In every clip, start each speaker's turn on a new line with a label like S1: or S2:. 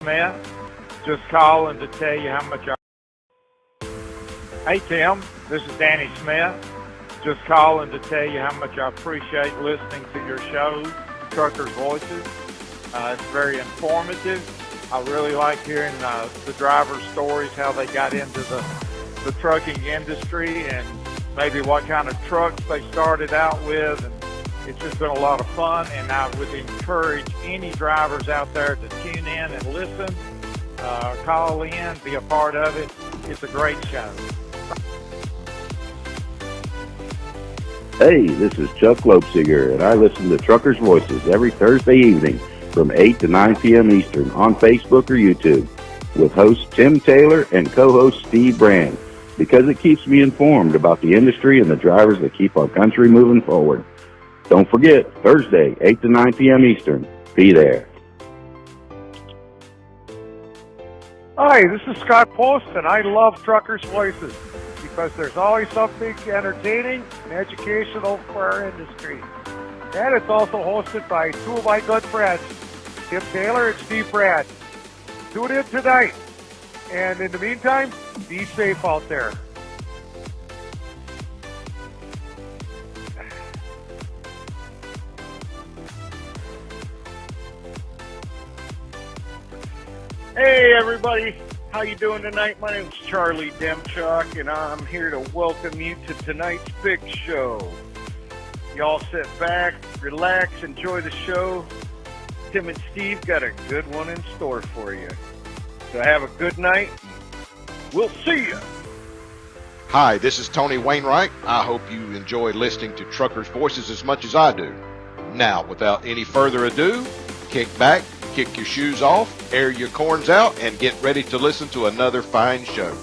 S1: Smith. Just calling to tell you how much Hey, Tim. This is Danny Smith. Just calling to tell you how much I appreciate listening to your show, Truckers' Voices. It's very informative. I really like hearing the drivers' stories, how they got into the trucking industry and maybe what kind of trucks they started out with. And it's just been a lot of fun, and I would encourage any drivers out there to tune in and listen, call in, be a part of it. It's a great show.
S2: Hey, this is Chuck Lopesiger, and I listen to Truckers' Voices every Thursday evening from 8 to 9 p.m. Eastern on Facebook or YouTube with host Tim Taylor and co-host Steve Brand, because it keeps me informed about the industry and the drivers that keep our country moving forward. Don't forget, Thursday, 8 to 9 p.m. Eastern. Be there.
S3: Hi, this is Scott Post, and I love Truckers' Voices because there's always something entertaining and educational for our industry. And it's also hosted by two of my good friends, Tim Taylor and Steve Brand. Tune in tonight. And in the meantime, be safe out there.
S4: Hey everybody, how you doing tonight? My name's Charlie Demchuk, and I'm here to welcome you to tonight's big show. Y'all sit back, relax, enjoy the show. Tim and Steve got a good one in store for you. So have a good night. We'll see you.
S5: Hi, this is Tony Wainwright. I hope you enjoy listening to Truckers' Voices as much as I do. Now, without any further ado, kick back, kick your shoes off, air your corns out, and get ready to listen to another fine show.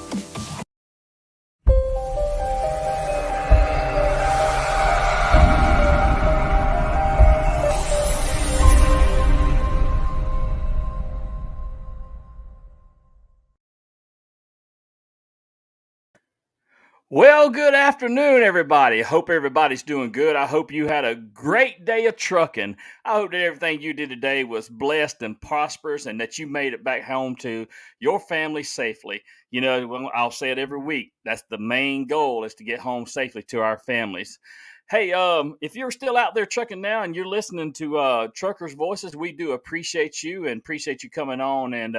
S6: Well, good afternoon, everybody. Hope everybody's doing good. I hope you had a great day of trucking. I hope that everything you did today was blessed and prosperous and that you made it back home to your family safely. You know, I'll say it every week. That's the main goal, is to get home safely to our families. Hey, if you're still out there trucking now and you're listening to Truckers' Voices, we do appreciate you and appreciate you coming on and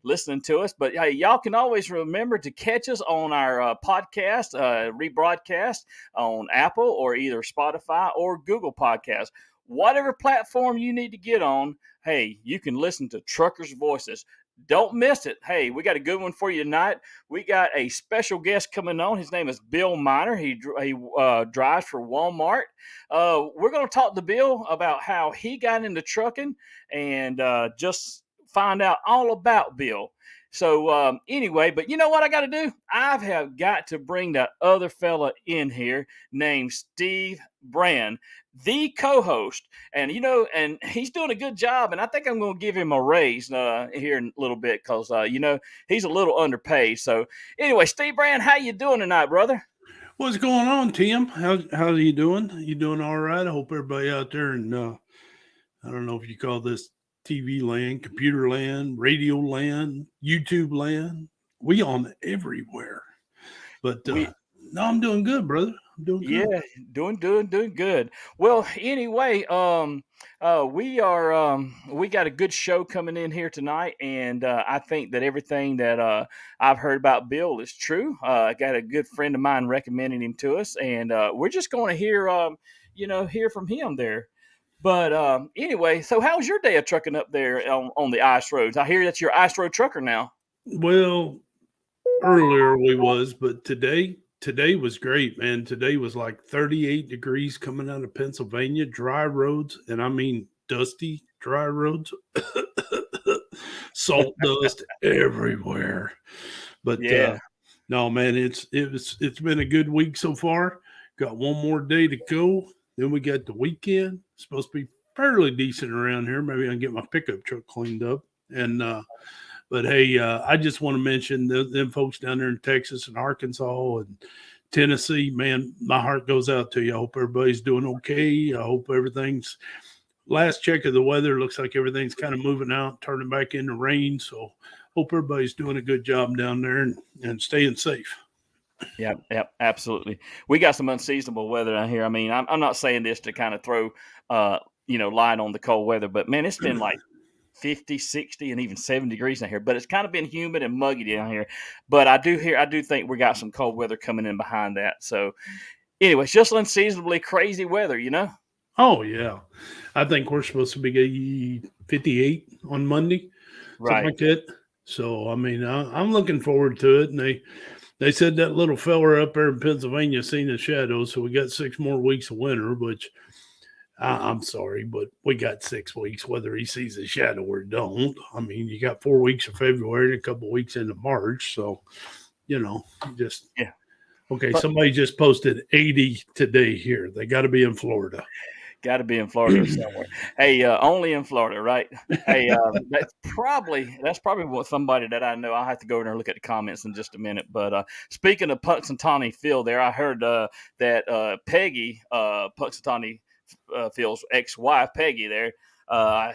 S6: listening to us. But hey, y'all can always remember to catch us on our podcast, rebroadcast on Apple or either Spotify or Google Podcasts. Whatever platform you need to get on, hey, you can listen to Truckers' Voices. Don't miss it. Hey, we got a good one for you tonight. We got a special guest coming on. His name is Bill Miner. He drives for Walmart. We're going to talk to Bill about how he got into trucking and just find out all about Bill. So anyway, but you know what I got to do? I have got to bring that other fella in here named Steve Brand, the co-host, and you know, and he's doing a good job, and I think I'm going to give him a raise here in a little bit because you know, he's a little underpaid. So anyway, Steve Brand, how you doing tonight, brother?
S7: What's going on, Tim? How are you doing? You doing all right? I hope everybody out there, and I don't know if you call this TV land, computer land, radio land, YouTube land. We on everywhere. But no, I'm doing good, brother. I'm doing good.
S6: Yeah, doing good. Well, anyway, we got a good show coming in here tonight, and I think that everything that I've heard about Bill is true. I got a good friend of mine recommending him to us, and we're just going to hear from him there. But anyway, so how's your day of trucking up there on the ice roads? I hear that you're an ice road trucker now.
S7: Well, earlier we was, but today was great, man. Today was like 38 degrees coming out of Pennsylvania, dry roads, and I mean dusty, dry roads, salt dust everywhere. But
S6: yeah,
S7: no, man, it's been a good week so far. Got one more day to go. Then we got the weekend. It's supposed to be fairly decent around here. Maybe I can get my pickup truck cleaned up. And but hey, I just want to mention them folks down there in Texas and Arkansas and Tennessee. Man, my heart goes out to you. I hope everybody's doing okay. I hope everything's last check of the weather, looks like everything's kind of moving out, turning back into rain. So hope everybody's doing a good job down there and staying safe.
S6: Yep, absolutely. We got some unseasonable weather down here. I mean, I'm not saying this to kind of throw, light on the cold weather, but man, it's been like 50, 60, and even 70 degrees down here. But it's kind of been humid and muggy down here. But I do think we got some cold weather coming in behind that. So anyway, it's just unseasonably crazy weather,
S7: Oh, yeah. I think we're supposed to be 58 on Monday,
S6: right?
S7: Something like that. So, I mean, I'm looking forward to it. And they said that little feller up there in Pennsylvania seen the shadows. So we got 6 more weeks of winter, which I'm sorry, but we got 6 weeks, whether he sees a shadow or don't. I mean, you got 4 weeks of February and a couple of weeks into March. So, just,
S6: yeah.
S7: Okay, somebody just posted 80 today here. They got to be in Florida.
S6: Got to be in Florida somewhere. Hey, only in Florida, right? Hey, that's probably what somebody that I know. I'll have to go in there and look at the comments in just a minute. But speaking of Punxsutawney Phil, there, I heard that Peggy, Punxsutawney Phil's ex-wife, Peggy, there,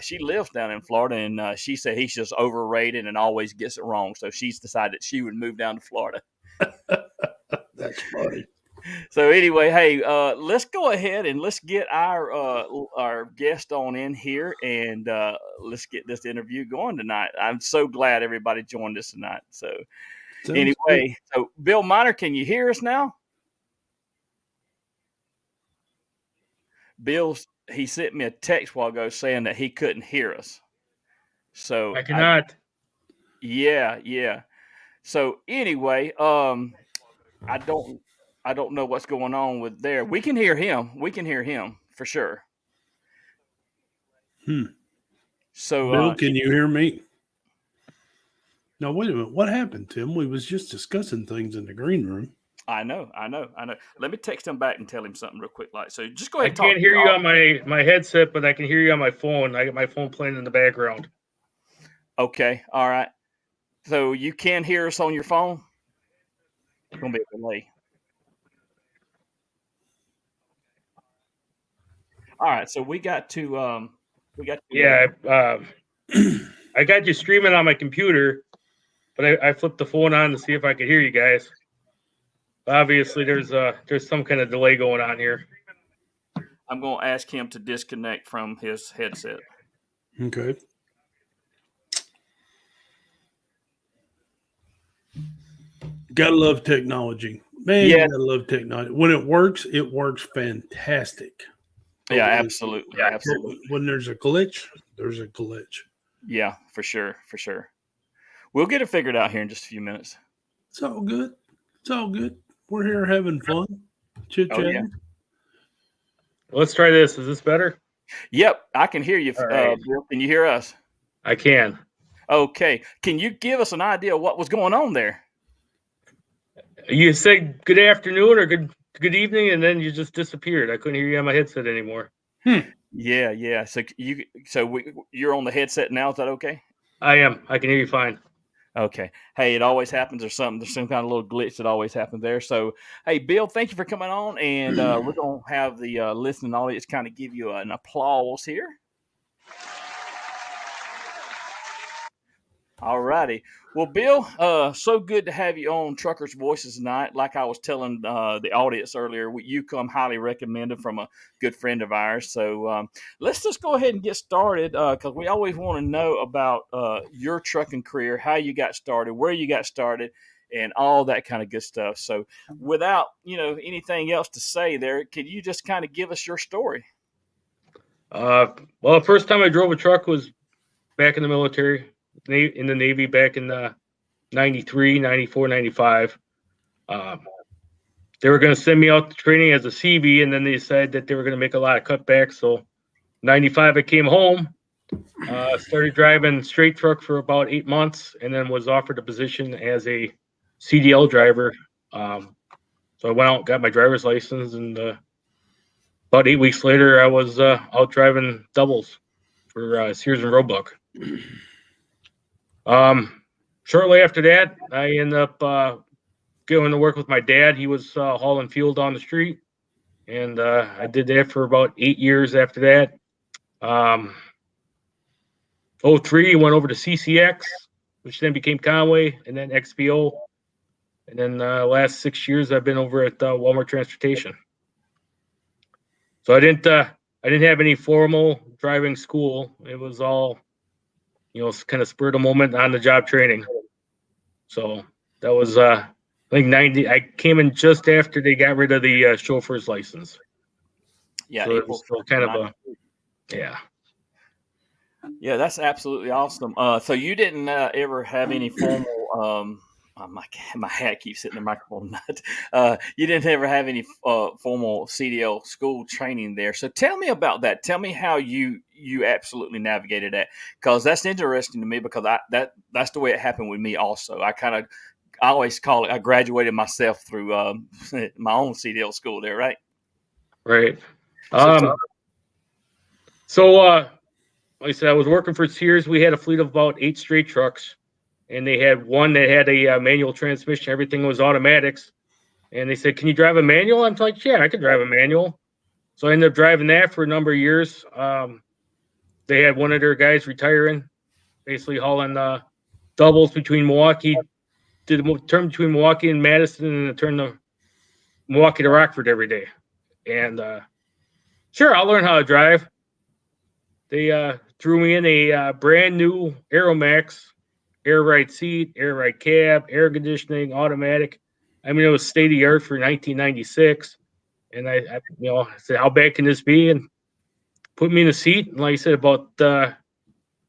S6: she lives down in Florida, and she said he's just overrated and always gets it wrong. So she's decided she would move down to Florida.
S7: That's funny.
S6: So anyway, hey, let's go ahead and let's get our guest on in here, and let's get this interview going tonight. I'm so glad everybody joined us tonight. So anyway, so Bill Miner, can you hear us now? He sent me a text a while ago saying that he couldn't hear us. So
S8: I cannot.
S6: Yeah. So anyway, I don't know what's going on with there. We can hear him. We can hear him for sure. So,
S7: Bill, can you hear me? No, wait a minute. What happened, Tim? We was just discussing things in the green room.
S6: I know. Let me text him back and tell him something real quick. So just go ahead.
S8: I can't hear you on my headset, but I can hear you on my phone. I got my phone playing in the background.
S6: Okay. All right. So you can hear us on your phone? It's going to be a delay. All right, so we got to.
S8: Yeah, I got you streaming on my computer, but I flipped the phone on to see if I could hear you guys. Obviously, there's some kind of delay going on here.
S6: I'm going to ask him to disconnect from his headset.
S7: Okay. Gotta love technology, man.
S6: Yeah.
S7: Gotta love technology. When it works fantastic.
S6: Yeah, absolutely. Absolutely.
S7: When there's a glitch, there's a glitch.
S6: Yeah, for sure. We'll get it figured out here in just a few minutes.
S7: It's all good. We're here having fun, chit-chatting.
S6: Oh, yeah.
S8: Let's try this. Is this better?
S6: Yep, I can hear you.
S8: Right.
S6: Bill, can you hear us?
S8: I can.
S6: Okay. Can you give us an idea of what was going on there?
S8: You said good afternoon or good evening, and then you just disappeared. I couldn't hear you on my headset anymore.
S6: Yeah. So you're on the headset now. Is that okay?
S8: I am. I can hear you fine.
S6: Okay. Hey, it always happens. There's some kind of little glitch that always happens there. So, hey, Bill, thank you for coming on, and we're gonna have the listening audience kind of give you an applause here. All righty. Well, Bill, so good to have you on Truckers Voices tonight. Like I was telling the audience earlier, you come highly recommended from a good friend of ours. So let's just go ahead and get started because we always want to know about your trucking career, how you got started, where you got started, and all that kind of good stuff. So without, anything else to say there, can you just kind of give us your story?
S8: Well, the first time I drove a truck was back in the military. In the Navy back in 93, 94, 95. They were going to send me out to training as a CB, and then they decided that they were going to make a lot of cutbacks. So 95, I came home, started driving straight truck for about 8 months, and then was offered a position as a CDL driver. So I went out and got my driver's license, and about 8 weeks later, I was out driving doubles for Sears and Roebuck. Shortly after that, I ended up going to work with my dad. He was hauling fuel down the street, and I did that for about 8 years after that. '03 went over to CCX, which then became Conway, and then XPO. And then last 6 years I've been over at Walmart Transportation. So I didn't have any formal driving school. It was all, kind of spur of the moment on the job training. So that was I think 90. I came in just after they got rid of the chauffeur's license.
S6: Yeah,
S8: so it
S6: April
S8: was kind of yeah.
S6: Yeah, that's absolutely awesome. So you didn't ever have any formal my hat keeps hitting the microphone nut. You didn't ever have any formal CDL school training there. So tell me about that. Tell me how you absolutely navigated that, because that's interesting to me, because that's the way it happened with me also. I always call it, I graduated myself through my own CDL school there, right?
S8: Right.
S6: So
S8: like I said, I was working for Sears. We had a fleet of about 8 straight trucks, and they had one that had a manual transmission. Everything was automatics. And they said, "Can you drive a manual?" I'm like, "Yeah, I can drive a manual." So I ended up driving that for a number of years. They had one of their guys retiring, basically hauling doubles between Milwaukee, did the turn between Milwaukee and Madison, and the turn to Milwaukee to Rockford every day. And sure, I'll learn how to drive. They threw me in a brand new Aeromax, air ride seat, air ride cab, air conditioning, automatic. I mean, it was state of the art for 1996. And I said, "How bad can this be?" And put me in the seat. And like I said, about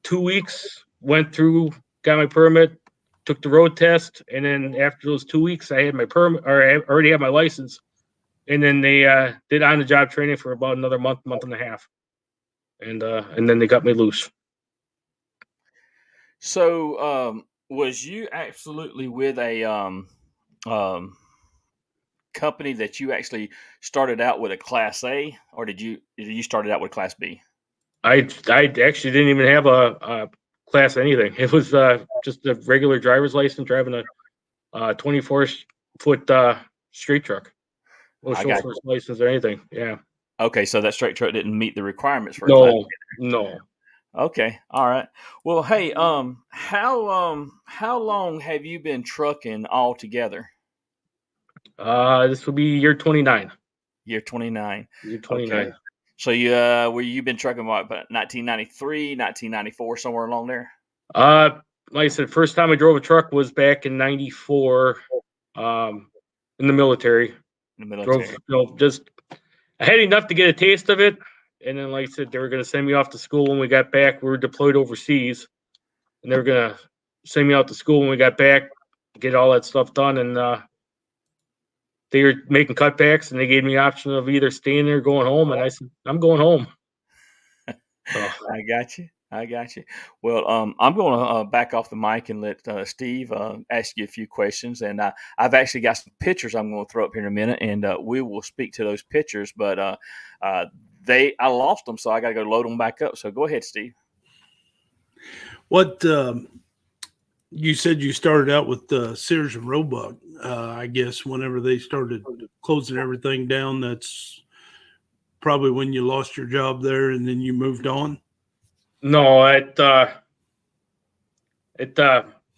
S8: 2 weeks, went through, got my permit, took the road test, and then after those 2 weeks, I had my permit, or I already had my license. And then they did on-the-job training for about another month and a half. And then they got me loose.
S6: So, was you absolutely with a company that you actually started out with a Class A, or did you started out with Class B?
S8: I actually didn't even have a class anything. It was just a regular driver's license, driving a 24-foot street truck. No chauffeur's license or anything. Yeah.
S6: Okay, so that straight truck didn't meet the requirements for a Class B.
S8: No.
S6: Okay, all right. Well, hey, how long have you been trucking altogether?
S8: This will be year 29.
S6: Year 29.
S8: Year 29.
S6: Okay. So you've been trucking what, about 1993, 1994, somewhere along there?
S8: Like I said, first time I drove a truck was back in '94, in the military.
S6: In the military.
S8: Drove, I had enough to get a taste of it, and then like I said, they were going to send me off to school when we got back. We were deployed overseas, and they were going to send me out to school when we got back, get all that stuff done, and they were making cutbacks, and they gave me the option of either staying there or going home, and I said, "I'm going home." So.
S6: I got you. Well, I'm going to back off the mic and let Steve ask you a few questions. And I've actually got some pictures I'm going to throw up here in a minute, and we will speak to those pictures. But I lost them, so I got to go load them back up. So go ahead, Steve.
S7: What you said you started out with Sears and Roebuck. I guess whenever they started closing everything down, that's probably when you lost your job there, and then you moved on.
S8: No,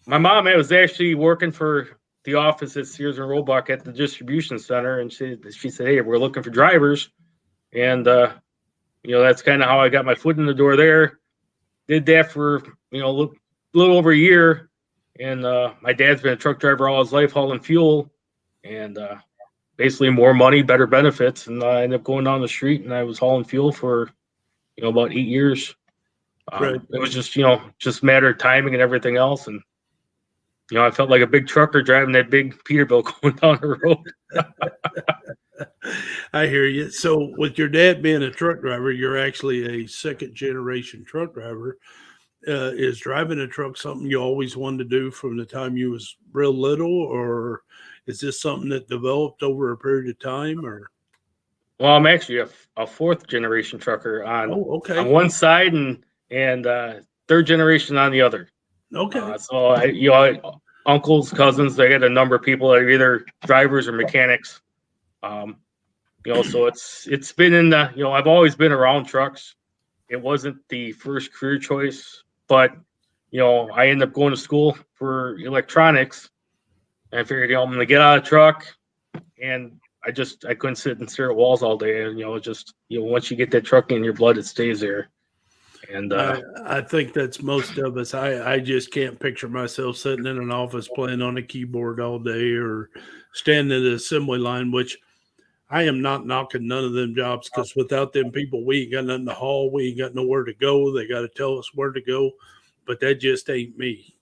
S8: my mom was actually working for the office at Sears and Roebuck at the distribution center, and she said, "Hey, we're looking for drivers," and that's kind of how I got my foot in the door there. Did that for a little over a year, and my dad's been a truck driver all his life, hauling fuel, and basically more money, better benefits, and I ended up going down the street, and I was hauling fuel for about 8 years.
S7: Right.
S8: It was just a matter of timing and everything else. And, I felt like a big trucker driving that big Peterbilt going down the road.
S7: I hear you. So with your dad being a truck driver, you're actually a second generation truck driver. Is driving a truck something you always wanted to do from the time you was real little, or is this something that developed over a period of time? Or?
S8: Well, I'm actually a fourth generation trucker on one side and third generation on the other.
S7: Okay.
S8: So uncles, cousins, I got a number of people that are either drivers or mechanics. So it's been in the, I've always been around trucks. it wasn't the first career choice, but I ended up going to school for electronics, and I figured, I'm going to get out of the truck, and I couldn't sit and stare at walls all day. And once you get that truck in your blood, it stays there. And
S7: I think that's most of us. I just can't picture myself sitting in an office playing on a keyboard all day or standing at the assembly line, which I am not knocking none of them jobs, because without them people, we ain't got nothing to haul. We ain't got nowhere to go. They got to tell us where to go. But that just ain't me.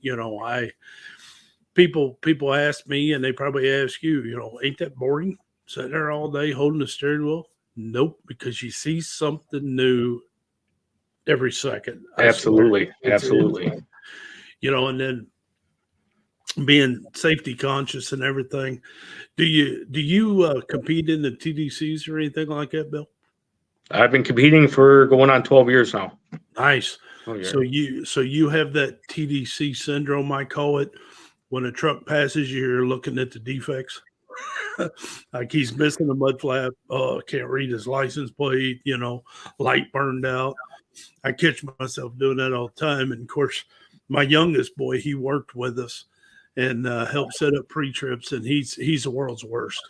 S7: People ask me, and they probably ask you, ain't that boring sitting there all day holding the steering wheel? Nope, because you see something new every second.
S8: Absolutely.
S7: And then being safety conscious and everything. Do you compete in the TDCs or anything like that, Bill?
S8: I've been competing for going on 12 years now.
S7: Nice.
S8: Oh, yeah.
S7: So you have that TDC syndrome, I call it. When a truck passes, you're looking at the defects. Like he's missing a mud flap. Can't read his license plate. Light burned out. I catch myself doing that all the time. And of course, my youngest boy, he worked with us and helped set up pre-trips, and he's the world's worst.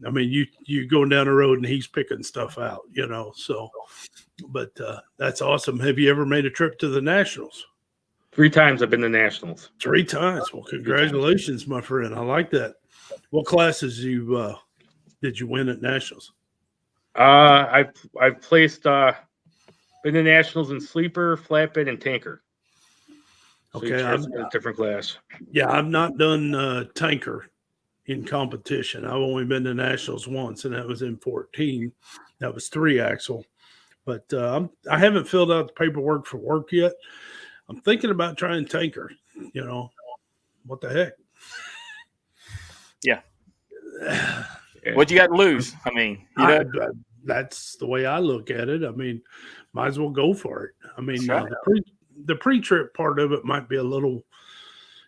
S7: I mean, you going down the road and he's picking stuff out, so, but that's awesome. Have you ever made a trip to the Nationals?
S8: 3 times I've been to Nationals.
S7: 3 times. Well, congratulations, my friend. I like that. What classes did you win at Nationals?
S8: I've placed been to Nationals in sleeper, flatbed, and tanker. So
S7: okay,
S8: I'm in a different class.
S7: Yeah, I've not done tanker in competition. I've only been to Nationals once, and that was in 2014. That was 3-axle. But I haven't filled out the paperwork for work yet. I'm thinking about trying tanker. What the heck?
S6: Yeah. What you got to lose? I mean,
S7: that's the way I look at it. I mean, might as well go for it. I mean,
S6: right.
S7: The pre-trip part of it might be a little.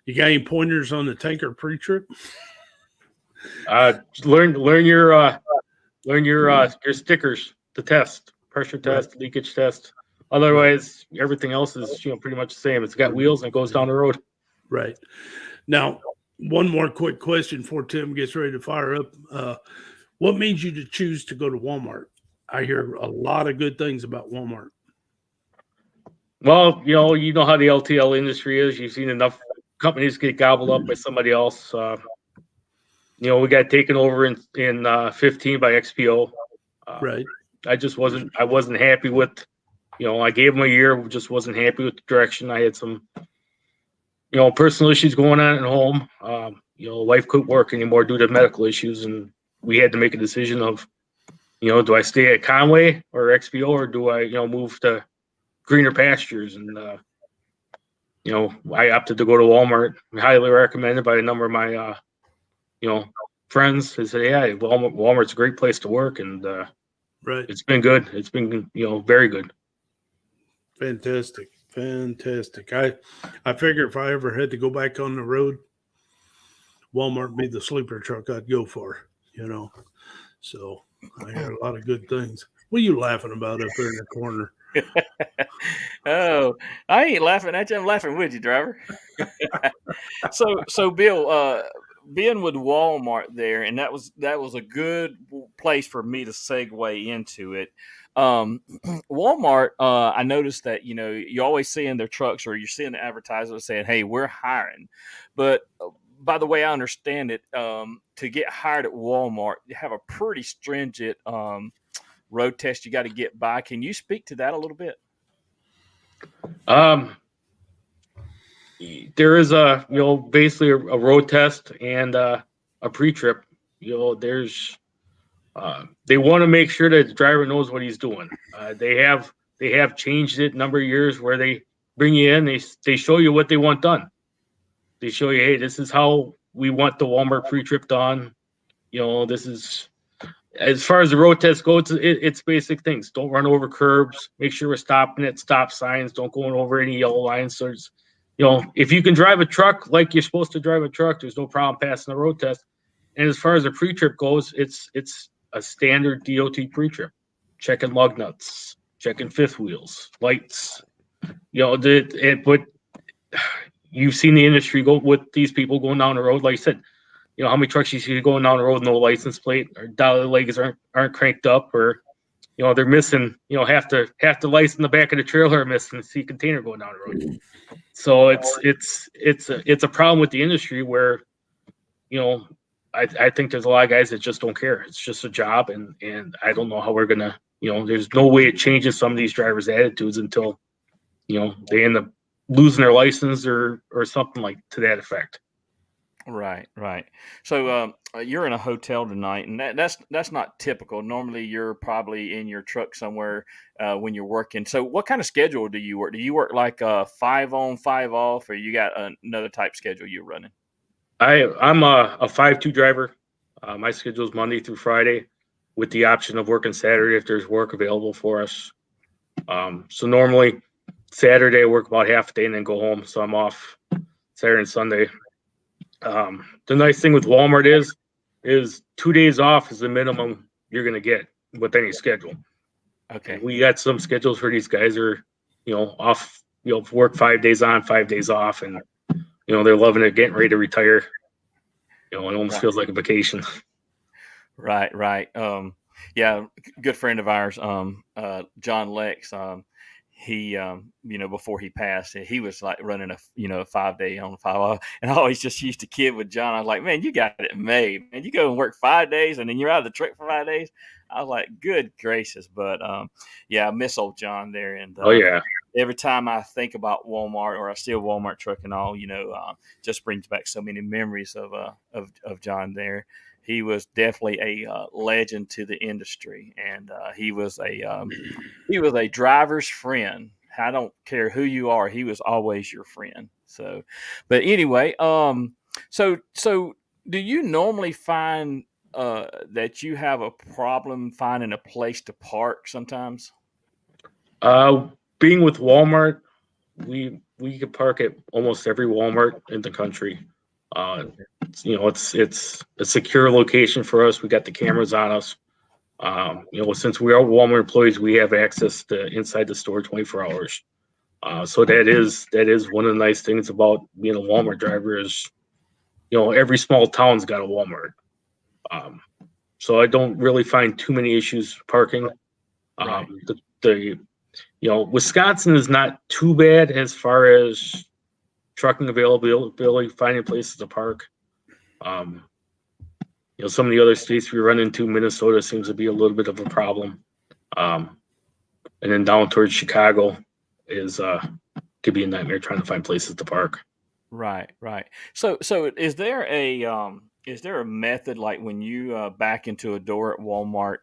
S7: You got any pointers on the tanker pre-trip?
S8: Learn your stickers, the test, pressure test, leakage test. Otherwise, everything else is pretty much the same. It's got wheels and it goes down the road.
S7: Right. Now, one more quick question before Tim gets ready to fire up. What made you to choose to go to Walmart? I hear a lot of good things about Walmart.
S8: Well, you know how the LTL industry is. You've seen enough companies get gobbled up by somebody else. We got taken over in 15 by XPO.
S7: Right.
S8: I wasn't happy with, I gave them a year, just wasn't happy with the direction. I had some, personal issues going on at home. Wife couldn't work anymore due to medical issues, and we had to make a decision of, do I stay at Conway or XPO, or do I, move to greener pastures? And, I opted to go to Walmart. Highly recommended by a number of my, friends. They said, yeah, Walmart's a great place to work. And
S7: right.
S8: It's been good. It's been, very good.
S7: Fantastic. I figure if I ever had to go back on the road, Walmart would be the sleeper truck I'd go for, So I hear a lot of good things. What are you laughing about up there in the corner?
S6: Oh, I ain't laughing at you. I'm laughing with you, driver. So Bill, being with Walmart there, and that was a good place for me to segue into it. Walmart, I noticed that, you always see in their trucks, or you're seeing the advertisers saying, hey, we're hiring. But by the way I understand it, to get hired at Walmart, you have a pretty stringent road test you got to get by. Can you speak to that a little bit?
S8: There is basically a road test and a pre-trip. There's they want to make sure that the driver knows what he's doing. They have changed it a number of years where they bring you in, they show you what they want done. They show you, hey, this is how we want the Walmart pre-trip done. This is, as far as the road test goes, it's basic things. Don't run over curbs. Make sure we're stopping at stop signs. Don't go over any yellow lines. So there's, if you can drive a truck like you're supposed to drive a truck, there's no problem passing the road test. And as far as the pre-trip goes, it's a standard DOT pre-trip. Checking lug nuts, checking fifth wheels, lights. But you've seen the industry go with these people going down the road. Like I said, how many trucks you see going down the road, no license plate, or dollar legs aren't cranked up, or they're missing, half the lights in the back of the trailer are missing the sea container going down the road. So it's a problem with the industry where, I think there's a lot of guys that just don't care. It's just a job, and I don't know how we're gonna, there's no way it changes some of these drivers' attitudes until, they end up losing their license or something like to that effect.
S6: Right. So you're in a hotel tonight, and that's not typical. Normally, you're probably in your truck somewhere when you're working. So, what kind of schedule do you work? Do you work like 5 on, 5 off, or you got another type schedule you're running?
S8: I'm a 5-2 driver. My schedule is Monday through Friday, with the option of working Saturday if there's work available for us. So normally Saturday I work about half a day and then go home. So I'm off Saturday and Sunday. The nice thing with Walmart is 2 days off is the minimum you're going to get with any schedule.
S6: Okay.
S8: We got some schedules for these guys are, off, work 5 days on, 5 days off. And, they're loving it, getting ready to retire. It almost feels like a vacation.
S6: Right. Yeah. Good friend of ours, John Lex, he, before he passed, he was like running a 5 day on, 5 off. And I always just used to kid with John. I was like, man, you got it made, man. You go and work 5 days and then you're out of the truck for 5 days. I was like, good gracious. But, I miss old John there. And,
S8: oh yeah.
S6: Every time I think about Walmart or I see a Walmart truck and all, just brings back so many memories of John there. He was definitely a legend to the industry, and he was a driver's friend. I don't care who you are; he was always your friend. So, but anyway, so do you normally find that you have a problem finding a place to park sometimes?
S8: Being with Walmart, we can park at almost every Walmart in the country. It's a secure location for us. We got the cameras on us. Since we are Walmart employees, we have access to inside the store 24 hours. So that is one of the nice things about being a Walmart driver is, every small town's got a Walmart. So I don't really find too many issues parking.
S6: Right.
S8: Wisconsin is not too bad as far as trucking availability, finding places to park. Some of the other states we run into, Minnesota seems to be a little bit of a problem. And then down towards Chicago could be a nightmare trying to find places to park.
S6: Right. So is there a method, like when you back into a door at Walmart?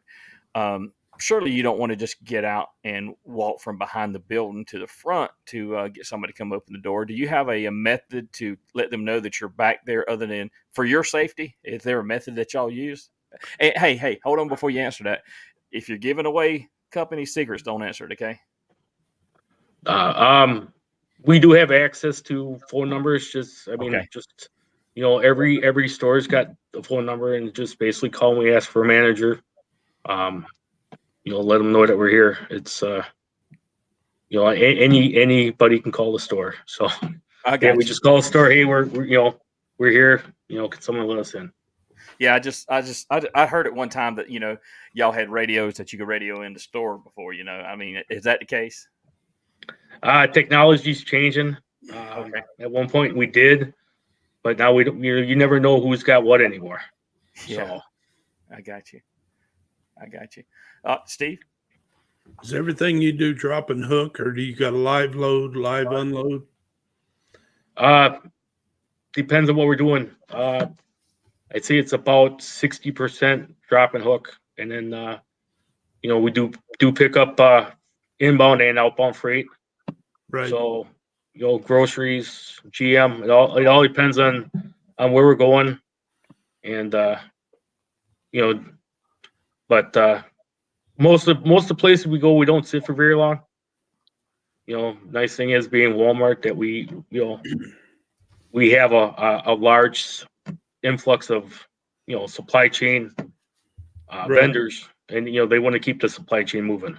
S6: Surely you don't want to just get out and walk from behind the building to the front to get somebody to come open the door. Do you have a method to let them know that you're back there other than for your safety? Is there a method that y'all use? Hey, hold on before you answer that. If you're giving away company secrets, don't answer it, okay?
S8: We do have access to phone numbers. Every store's got a phone number, and just basically call when we ask for a manager. Let them know that we're here. It's anybody can call the store. So we just call the store. Hey, we're here. Can someone let us in?
S6: Yeah, I heard at one time that y'all had radios that you could radio in the store before. I mean, is that the case?
S8: Technology's changing.
S6: Okay.
S8: At one point we did, but now we don't. You never know who's got what anymore.
S6: Yeah,
S8: so.
S6: I got you. Steve?
S7: Is everything you do drop and hook, or do you got a live load, live unload?
S8: Depends on what we're doing. I'd say it's about 60% drop and hook, and then we do pick up inbound and outbound freight.
S7: Right.
S8: So groceries, GM. It all depends on where we're going, and but most of the places we go, we don't sit for very long. Nice thing is being Walmart that we have a large influx of supply chain vendors, and they want to keep the supply chain moving.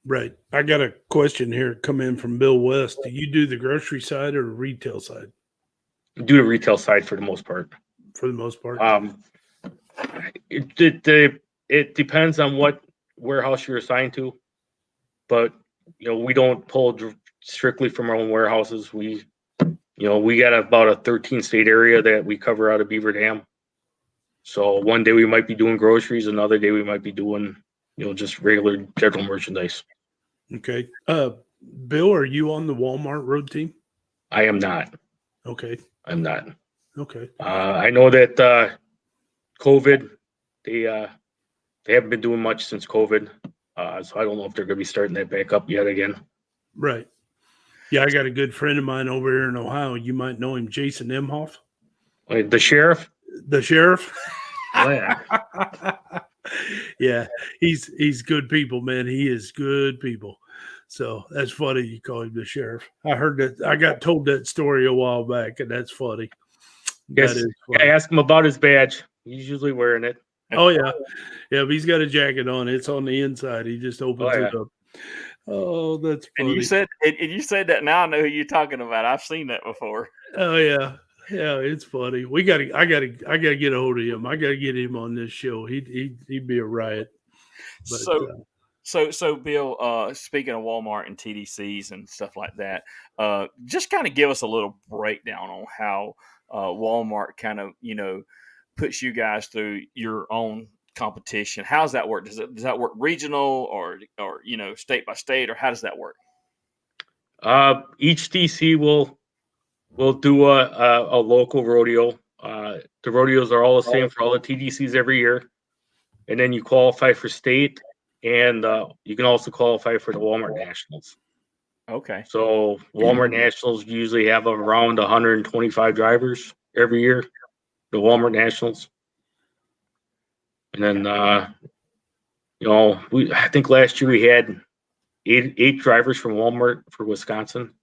S7: Right. I got a question here come in from Bill West. Do you do the grocery side or the retail side
S8: Do the retail side for the most part.
S7: for the most part?
S8: It depends on what warehouse you're assigned to, but we don't pull strictly from our own warehouses. We got about a 13 state area that we cover out of Beaver Dam. So one day we might be doing groceries, another day we might be doing just regular general merchandise.
S7: Okay. Bill, are you on the Walmart road team?
S8: I am not.
S7: Okay.
S8: I'm not.
S7: Okay.
S8: I know that COVID, they haven't been doing much since COVID, so I don't know if they're going to be starting that back up yet again.
S7: Right. Yeah, I got a good friend of mine over here in Ohio. You might know him, Jason Emhoff.
S8: The sheriff?
S7: The sheriff?
S8: Oh, yeah.
S7: Yeah, he's good people, man. He is good people. So that's funny you call him the sheriff. I heard that. I got told that story a while back, and that's funny.
S8: Yes.
S7: That is funny.
S8: I asked him about his badge. He's usually wearing it.
S7: Oh yeah, yeah. But he's got a jacket on. It's on the inside. He just opens it up. Oh, that's funny.
S6: And you said that. Now I know who you're talking about. I've seen that before.
S7: Oh yeah. Yeah, it's funny. I gotta get a hold of him. I gotta get him on this show. He'd be a riot. But,
S6: So Bill, speaking of Walmart and TDCs and stuff like that, just kind of give us a little breakdown on how Walmart kind of puts you guys through your own competition. How does that work? Does that work regional or state by state, or how does that work?
S8: Each DC will do a local rodeo. The rodeos are all the same for all the TDCs every year, and then you qualify for state, and you can also qualify for the Walmart Nationals.
S6: Okay.
S8: So Walmart Nationals usually have around 125 drivers every year. The Walmart Nationals, and then I think last year we had eight drivers from Walmart for Wisconsin,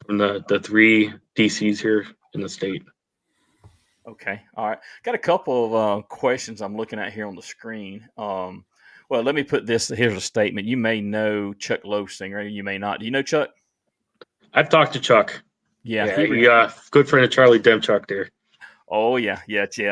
S8: from the three DCs here in the state.
S6: Okay. All right. Got a couple of questions I'm looking at here on the screen. Well, let me put this. Here's a statement. You may know Chuck Losinger. You may not. Do you know Chuck?
S8: I've talked to Chuck.
S6: Yeah.
S8: He good friend of Charlie Demchuk there.
S6: Oh yeah.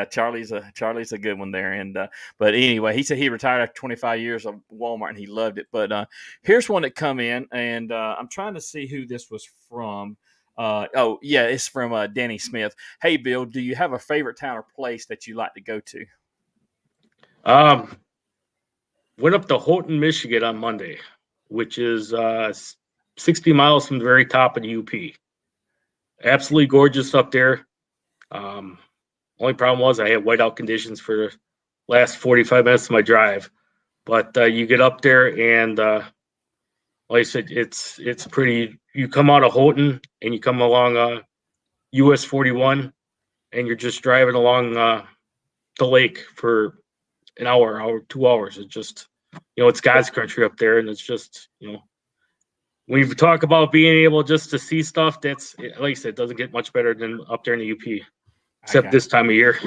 S6: Charlie's a good one there. And but anyway, he said he retired after 25 years of Walmart and he loved it. But here's one that come in, and I'm trying to see who this was from. It's from Danny Smith. Hey Bill, do you have a favorite town or place that you like to go to?
S8: Went up to Houghton, Michigan on Monday, which is 60 miles from the very top of the UP. Absolutely gorgeous up there. Only problem was I had whiteout conditions for the last 45 minutes of my drive. But you get up there and like I said, it's pretty. You come out of Houghton and you come along US 41 and you're just driving along the lake for an hour, 2 hours. It's just, it's God's country up there. And it's just, when you talk about being able just to see stuff, that's, like I said, it doesn't get much better than up there in the UP, except this time of year.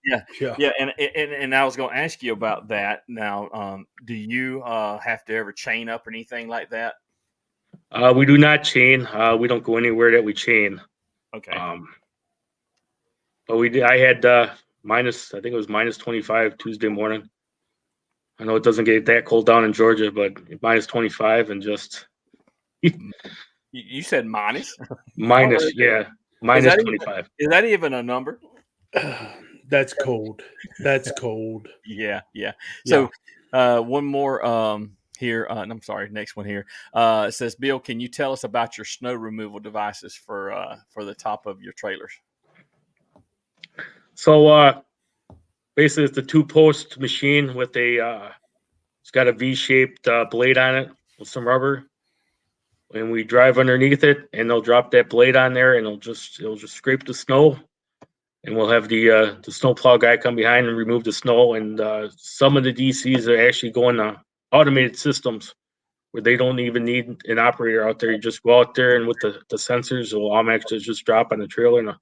S6: Yeah. And I was going to ask you about that. Now, do you have to ever chain up or anything like that?
S8: We do not chain. We don't go anywhere that we chain.
S6: Okay.
S8: But we did. I had I think it was minus 25 Tuesday morning. I know it doesn't get that cold down in Georgia, but minus 25 and just.
S6: You said minus?
S8: Minus, yeah. Minus 25.
S6: Is that even a number?
S7: That's cold. That's cold.
S6: Yeah. So one more here. I'm sorry, next one here. It says, Bill, can you tell us about your snow removal devices for the top of your trailers?
S8: So basically it's the 2-post machine with it's got a V-shaped blade on it with some rubber. And we drive underneath it, and they'll drop that blade on there, and it'll just scrape the snow, and we'll have the snowplow guy come behind and remove the snow. And some of the DCs are actually going to automated systems where they don't even need an operator out there. You just go out there, and with the sensors, it'll automatically just drop on the trailer, and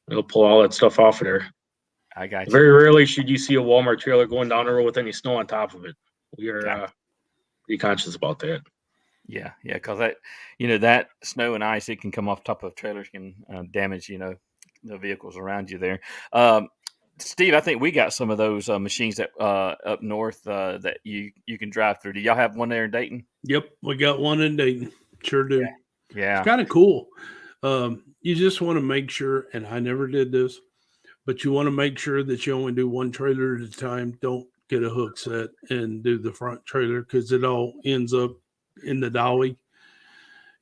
S8: it'll pull all that stuff off of there.
S6: I got you.
S8: Very rarely should you see a Walmart trailer going down the road with any snow on top of it. We are be conscious about that.
S6: Yeah, because that snow and ice, it can come off top of trailers, can damage the vehicles around you there. Steve, I think we got some of those machines that up north that you can drive through. Do y'all have one there in Dayton?
S7: Yep, we got one in Dayton. Sure do.
S6: Yeah.
S7: It's kind of cool. You just want to make sure, and I never did this, but you want to make sure that you only do one trailer at a time. Don't get a hook set and do the front trailer, because it all ends up in the dolly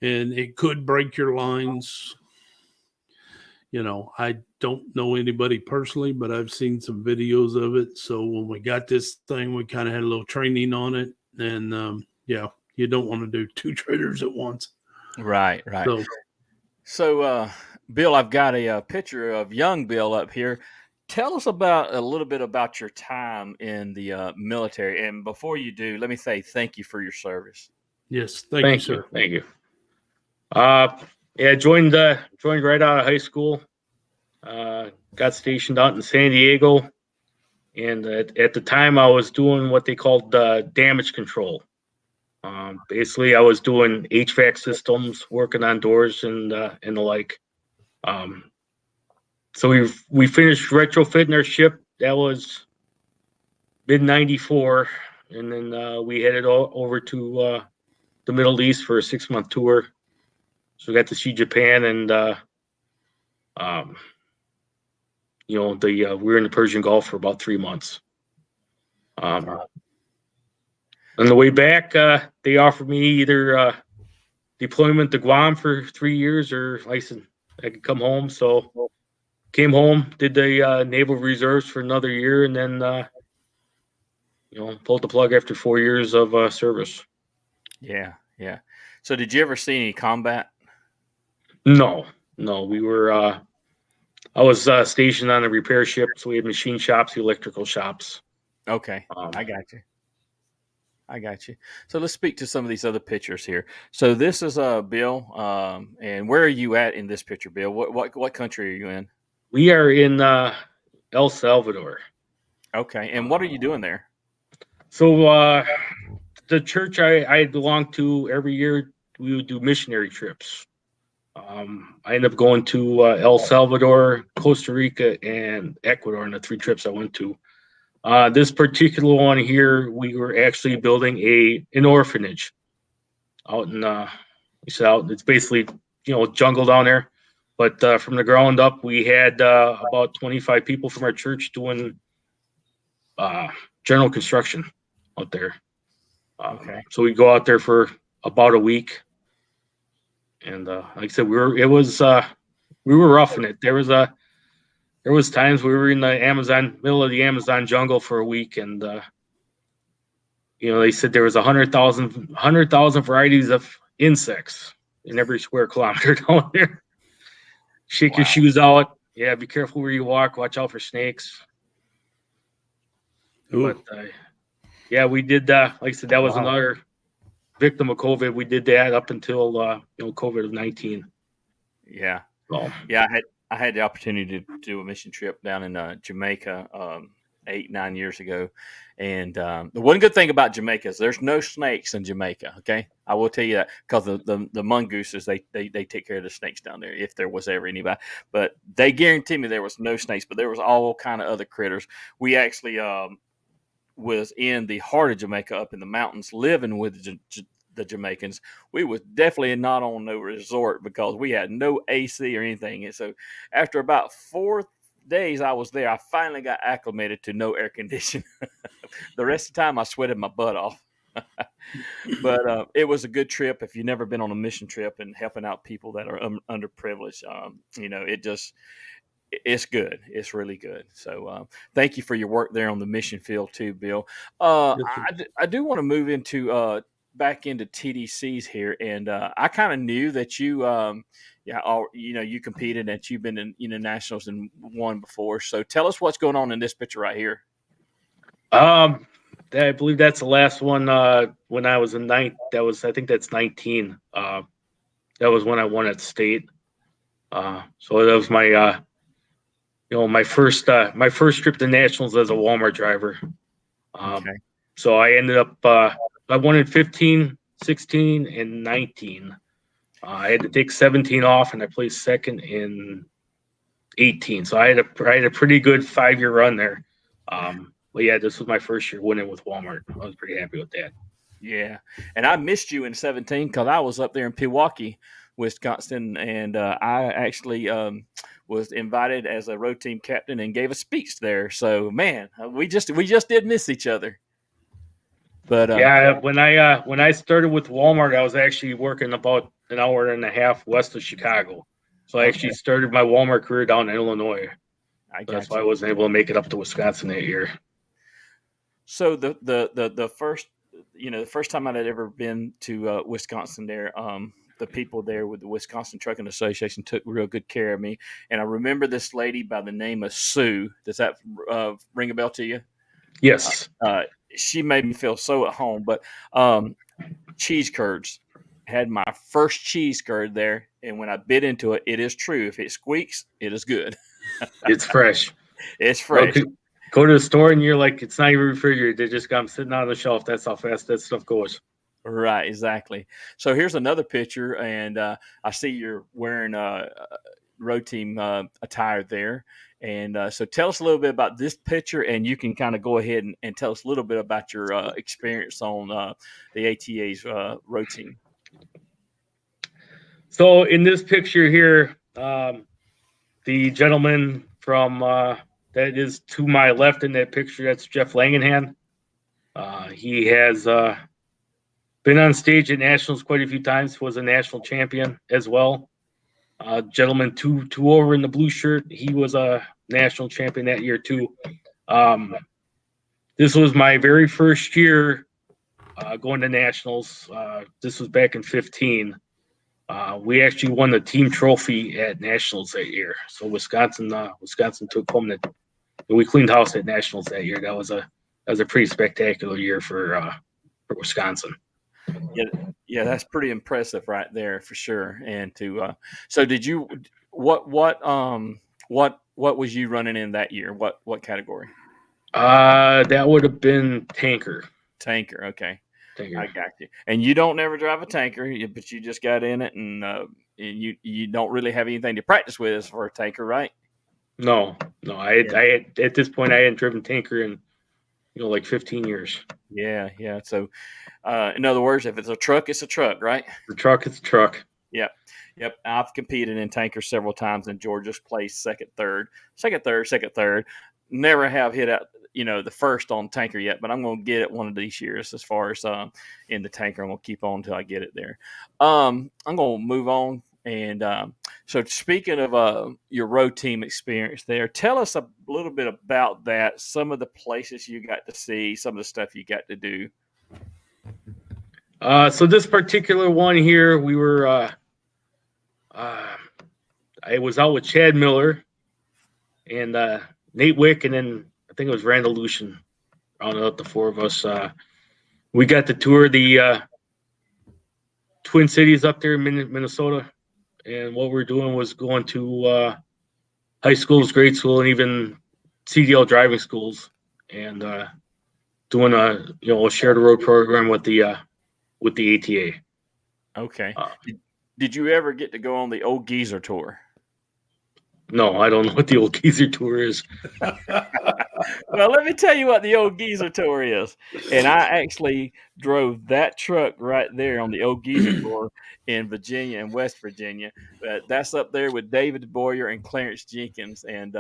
S7: and it could break your lines. I don't know anybody personally, but I've seen some videos of it. So when we got this thing, we kind of had a little training on it. And you don't want to do two trailers at once.
S6: Right. So Bill, I've got a picture of young Bill up here. Tell us a little bit about your time in the military. And before you do, let me say thank you for your service.
S7: Yes, thank you, sir.
S8: Thank you. Joined right out of high school. Got stationed out in San Diego, and at the time I was doing what they called damage control. Basically, I was doing HVAC systems, working on doors and the like. So we finished retrofitting our ship. That was mid '94, and then we headed over to the Middle East for a 6-month tour. So we got to see Japan, and we were in the Persian Gulf for about 3 months. On the way back, they offered me either deployment to Guam for 3 years, or I could come home. So came home, did the Naval Reserves for another year, and then pulled the plug after 4 years of service.
S6: Yeah. So did you ever see any combat?
S8: No. We were. I was stationed on a repair ship, so we had machine shops, electrical shops.
S6: Okay, I got you. So let's speak to some of these other pictures here. So this is Bill, and where are you at in this picture, Bill? What country are you in?
S8: We are in El Salvador.
S6: Okay, and what are you doing there?
S8: So the church I belong to, every year we would do missionary trips. I ended up going to El Salvador, Costa Rica, and Ecuador in the 3 trips I went to. This particular one here, we were actually building an orphanage out in it's basically jungle down there, but from the ground up, we had about 25 people from our church doing general construction out there.
S6: Okay.
S8: So we go out there for about a week. And like I said, we were roughing it. There was times we were in the middle of the Amazon jungle for a week, and they said there was 100,000 varieties of insects in every square kilometer down there. Shake your shoes out. Yeah, be careful where you walk. Watch out for snakes.
S7: Ooh.
S8: But we did. Like I said, that was another victim of COVID. We did that up until COVID-19.
S6: Yeah.
S8: So,
S6: yeah, I had the opportunity to do a mission trip down in Jamaica 8-9 years ago, and the one good thing about Jamaica is there's no snakes in Jamaica. Okay, I will tell you that, because the mongooses they take care of the snakes down there if there was ever anybody. But they guaranteed me there was no snakes, but there was all kind of other critters. We actually was in the heart of Jamaica, up in the mountains, living with the Jamaicans. We was definitely not on no resort, because we had no AC or anything. And so after about 4 days I was there, I finally got acclimated to no air conditioning. The rest of the time I sweated my butt off. But it was a good trip. If you've never been on a mission trip and helping out people that are underprivileged, it's good. It's really good. So thank you for your work there on the mission field too, Bill. I do want to move into back into TDCs here, and I kind of knew that you you competed, that you've been in nationals and won before. So tell us what's going on in this picture right here.
S8: I believe that's the last one when I was in ninth. I think that's 19. That was when I won at state. So that was my my first trip to nationals as a Walmart driver.
S6: Okay.
S8: So I ended up I won in 15, 16, and 19. I had to take 17 off, and I placed second in 18. So I had a pretty good 5-year run there. But yeah, this was my first year winning with Walmart. I was pretty happy with that.
S6: Yeah, and I missed you in 17 because I was up there in Pewaukee, Wisconsin, and I actually was invited as a road team captain and gave a speech there. So man, we just did miss each other. But
S8: yeah, when I started with Walmart, I was actually working about an hour and a half west of Chicago. So I actually started my Walmart career down in Illinois. That's why I wasn't able to make it up to Wisconsin that year.
S6: So the first, the first time I'd ever been to Wisconsin there, the people there with the Wisconsin Trucking Association took real good care of me. And I remember this lady by the name of Sue. Does that ring a bell to you?
S8: Yes.
S6: She made me feel so at home. But cheese curds. Had my first cheese curd there, and when I bit into it, it is true. If it squeaks, it is good.
S8: It's fresh.
S6: It's fresh.
S8: Go to the store and you're like, it's not even refrigerated. They just got them sitting on the shelf. That's how fast that stuff goes.
S6: Right, exactly. So here's another picture, and I see you're wearing road team attire there. And so tell us a little bit about this picture, and you can kind of go ahead and tell us a little bit about your experience on the ATA's road team.
S8: So in this picture here, the gentleman from that is to my left in that picture, that's Jeff Langenhan. He has been on stage at nationals quite a few times, was a national champion as well. Gentleman two over in the blue shirt, he was a national champion that year too. This was my very first year going to nationals. This was back in 15. We actually won the team trophy at nationals that year. So Wisconsin took home that. We cleaned house at nationals that year. That was a pretty spectacular year for Wisconsin.
S6: Yeah, that's pretty impressive right there for sure. And so did you? What was you running in that year? What category? That
S8: would have been tanker.
S6: Tanker, okay.
S8: Tanker.
S6: I got you. And you don't never drive a tanker, but you just got in it, and you don't really have anything to practice with as for a tanker, right?
S8: No. I had at this point I hadn't driven tanker in like 15 years.
S6: Yeah. So, in other words, if it's a truck, it's a truck, right?
S8: The truck, it's a truck.
S6: Yep. I've competed in tankers several times, and Georgia's placed second, third. Never have hit out, the first on tanker yet, but I'm going to get it one of these years as far as in the tanker. I'm going to keep on until I get it there. I'm going to move on. And so speaking of your road team experience there, tell us a little bit about that, some of the places you got to see, some of the stuff you got to do.
S8: So this particular one here, we were I was out with Chad Miller and Nate Wick, and then I think it was Randall Lucian, rounded up the four of us. We got to tour the Twin Cities up there in Minnesota. And what we're doing was going to high schools, grade school, and even CDL driving schools, and doing a shared road program with the ATA.
S6: Okay. Did you ever get to go on the Old Geezer tour?
S8: No, I don't know what the Old Geezer tour is.
S6: Well, let me tell you what the Old Geezer tour is. And I actually drove that truck right there on the Old Geezer tour in Virginia and West Virginia. That's up there with David Boyer and Clarence Jenkins. And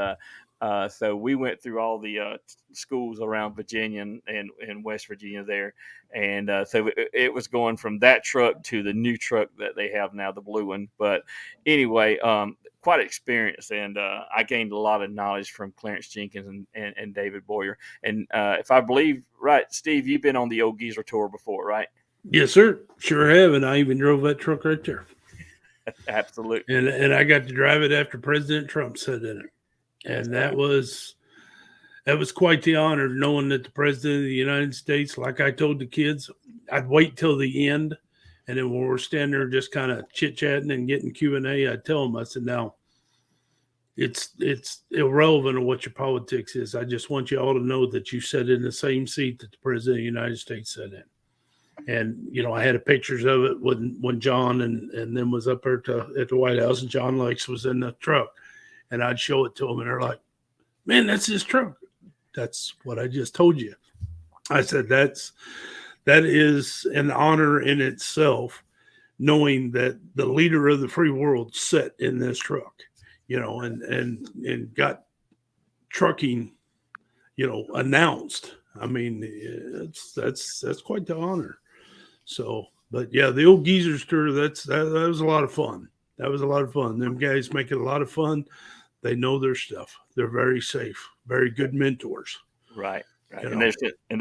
S6: so we went through all the schools around Virginia and West Virginia there. And so it was going from that truck to the new truck that they have now, the blue one. But anyway, quite experienced, and I gained a lot of knowledge from Clarence Jenkins and David Boyer. And if I believe right, Steve, you've been on the Old Geezer tour before, right?
S7: Yes, sir. Sure have, and I even drove that truck right there.
S6: Absolutely.
S7: And I got to drive it after President Trump sat in it. And that was quite the honor, knowing that the President of the United States, like I told the kids, I'd wait till the end. And then when we're standing there just kind of chit-chatting and getting Q&A, I'd tell them, I said, now, it's irrelevant of what your politics is. I just want you all to know that you sat in the same seat that the President of the United States sat in. And, I had pictures of it when John and then was up there at the White House, and John Lakes was in the truck. And I'd show it to them, and they're like, man, that's his truck. That's what I just told you. I said, that is an honor in itself, knowing that the leader of the free world sat in this truck, and got trucking, announced. I mean, that's quite the honor. So, but yeah, the old Geezers tour, that was a lot of fun. That was a lot of fun. Them guys make it a lot of fun. They know their stuff. They're very safe, very good mentors.
S6: Right. And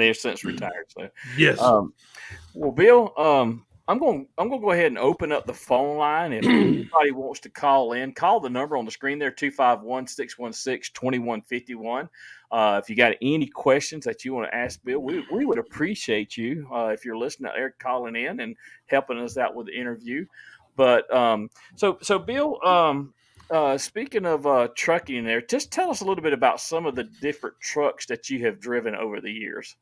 S6: they're since retired. So
S7: yes.
S6: Well, Bill, I'm going to go ahead and open up the phone line. If anybody wants to call in, call the number on the screen there, 251-616-2151. If you got any questions that you want to ask Bill, we would appreciate you if you're listening out there calling in and helping us out with the interview. But so Bill, speaking of trucking there, just tell us a little bit about some of the different trucks that you have driven over the years.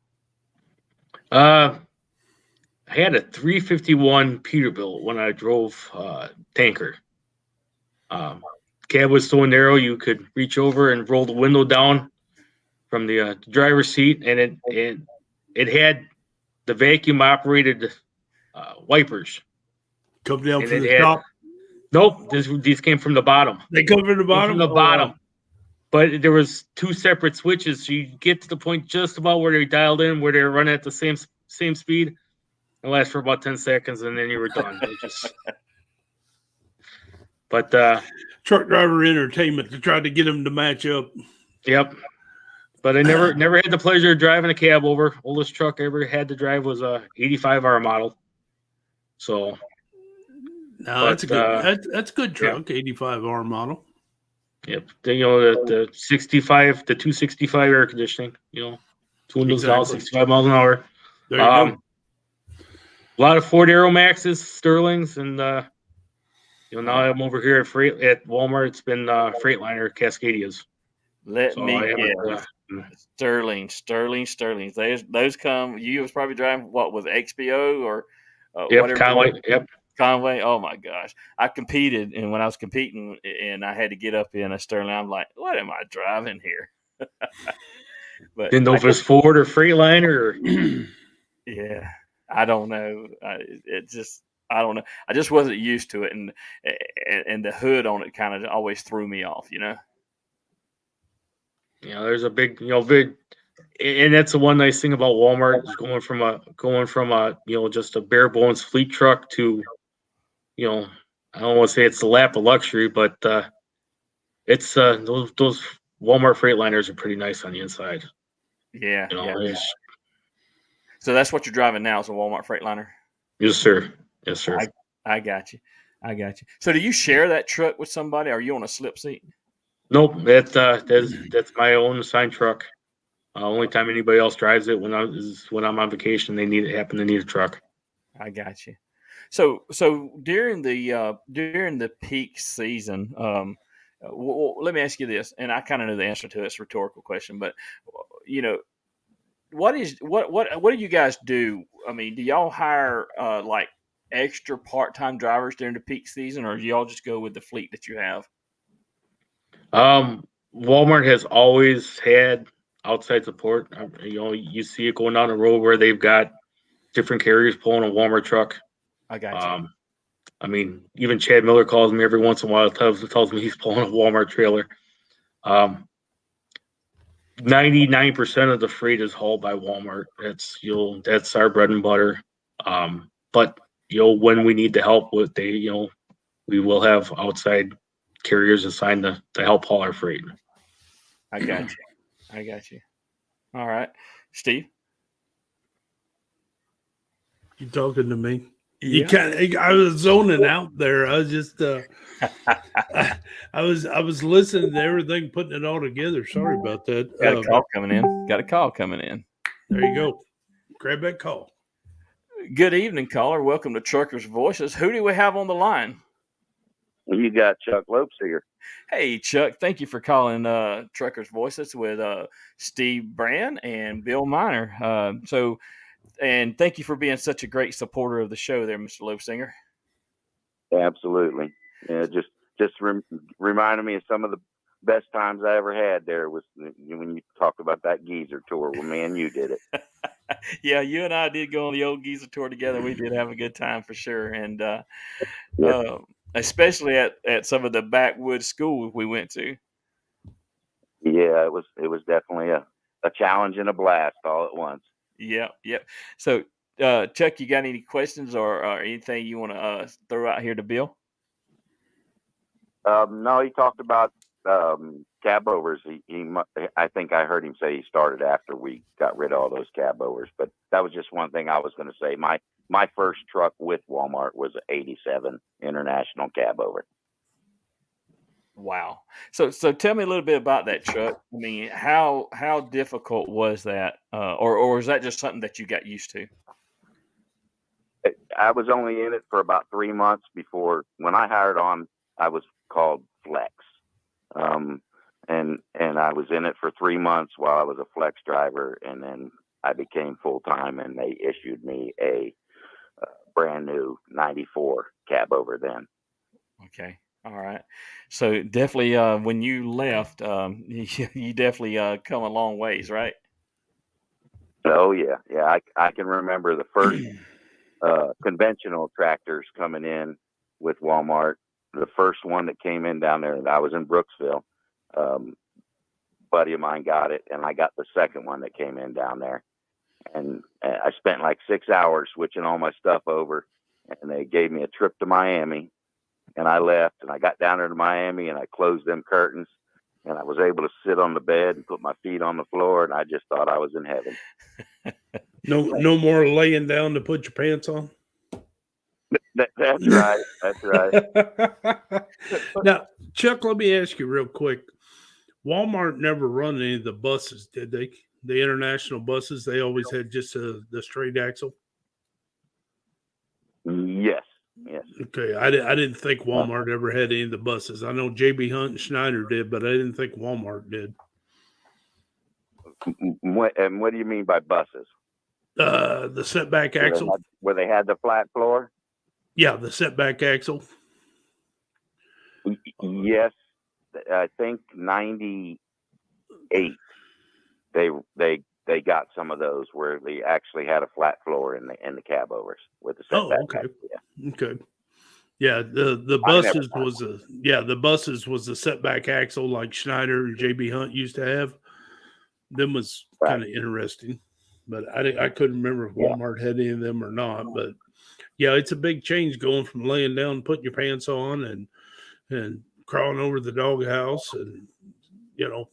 S8: I had a 351 Peterbilt when I drove tanker. Cab was so narrow you could reach over and roll the window down from the driver's seat, and it had the vacuum operated wipers.
S7: Come down from the top.
S8: Nope, these came from the bottom.
S7: They come from the bottom.
S8: From the bottom. But there was two separate switches, so you get to the point just about where they dialed in, where they were running at the same speed. It lasts for about 10 seconds, and then you were done. But
S7: truck driver entertainment to try to get them to match up.
S8: Yep. But I never had the pleasure of driving a cab over. Oldest truck I ever had to drive was a 85R model. So
S7: no, that's a good truck, yeah. 85R model.
S8: Yep. The 65, the 265 air conditioning, two windows down, 65 miles an hour.
S7: There you go.
S8: A lot of Ford Aeromaxes, Sterlings, and now I'm over here at Walmart. It's been Freightliner Cascadias.
S6: Let me guess. Sterlings. Those come. You was probably driving what with XPO or whatever.
S8: Conway. Yep.
S6: Conway. Oh my gosh, I competed, and when I was competing, and I had to get up in a Sterling, I'm like, what am I driving here? But
S8: didn't know if it was Ford or Freightliner. Or
S6: yeah, I don't know. I don't know. I just wasn't used to it, and the hood on it kind of always threw me off.
S8: There's a big, and that's the one nice thing about Walmart is going from a just a bare bones fleet truck to, I don't want to say it's the lap of luxury, but it's those Walmart Freightliners are pretty nice on the inside.
S6: Yeah. So that's what you're driving now is a Walmart Freightliner?
S8: Yes, sir.
S6: I got you. So do you share that truck with somebody? Or are you on a slip seat?
S8: Nope. That's my own assigned truck. Only time anybody else drives it when I'm on vacation. They happen to need a truck.
S6: I got you. So during the peak season, let me ask you this, and I kind of know the answer to it. It's a rhetorical question, but what do you guys do? I mean, do y'all hire like extra part-time drivers during the peak season, or do y'all just go with the fleet that you have?
S8: Walmart has always had outside support. You see it going down the road where they've got different carriers pulling a Walmart truck.
S6: I got you.
S8: I mean, even Chad Miller calls me every once in a while, tells me he's pulling a Walmart trailer. 99% of the freight is hauled by Walmart. That's our bread and butter. But when we need the help with we will have outside carriers assigned to help haul our freight.
S6: I got you. All right, Steve.
S7: You talking to me?
S6: Yeah.
S7: I was zoning out there. I was just I was listening to everything, putting it all together. Sorry about that.
S6: Got a call coming in.
S7: There you go. Grab that call.
S6: Good evening, caller. Welcome to Truckers Voices. Who do we have on the line?
S2: You got Chuck Lopes here.
S6: Hey, Chuck. Thank you for calling Truckers Voices with Steve Brand and Bill Miner. So And thank you for being such a great supporter of the show there, Mr. Lobesinger.
S2: Absolutely. Yeah, just reminded me of some of the best times I ever had there was when you talked about that geezer tour. Well, man, you did it.
S6: Yeah, you and I did go on the old geezer tour together. We did have a good time for sure. And
S2: Yep.
S6: especially at some of the backwoods schools we went to.
S2: Yeah, it was definitely a challenge and a blast all at once.
S6: Yep. So, Chuck, you got any questions or anything you want to throw out here to Bill?
S2: No, he talked about cab overs. I think I heard him say he started after we got rid of all those cab overs, but that was just one thing I was going to say. My first truck with Walmart was an '87 International cab over.
S6: Wow. So tell me a little bit about that, Chuck. I mean, how difficult was that, or is that just something that you got used to?
S2: I was only in it for about 3 months before when I hired on. I was called Flex, and I was in it for 3 months while I was a Flex driver, and then I became full time, and they issued me a brand new '94 cab over then.
S6: Okay. All right. So definitely, when you left, you definitely come a long ways, right?
S2: Oh yeah. I can remember the first conventional tractors coming in with Walmart. The first one that came in down there, I was in Brooksville. Buddy of mine got it, and I got the second one that came in down there. And I spent like 6 hours switching all my stuff over, and they gave me a trip to Miami. And I left, and I got down there to Miami, and I closed them curtains, and I was able to sit on the bed and put my feet on the floor, and I just thought I was in heaven.
S7: No more laying down to put your pants on.
S2: That's right. That's right.
S7: Now, Chuck, let me ask you real quick. Walmart never run any of the buses, did they? The international buses, they always had just the straight axle.
S2: Yes.
S7: Okay, I didn't think Walmart ever had any of the buses. I know JB Hunt and Schneider did, but I didn't think Walmart did.
S2: And what do you mean by buses?
S7: The setback axle.
S2: Where they had the flat floor?
S7: Yeah, the setback axle.
S2: Yes, I think '98. They got some of those where they actually had a flat floor in the cab overs with the setback.
S7: Oh, okay.
S2: Axle, yeah.
S7: Okay. Yeah, the buses was the setback axle like Schneider and JB Hunt used to have. Them was kind of interesting, but I couldn't remember if Walmart had any of them or not. But yeah, it's a big change going from laying down, putting your pants on, and crawling over the doghouse, and
S2: Yep,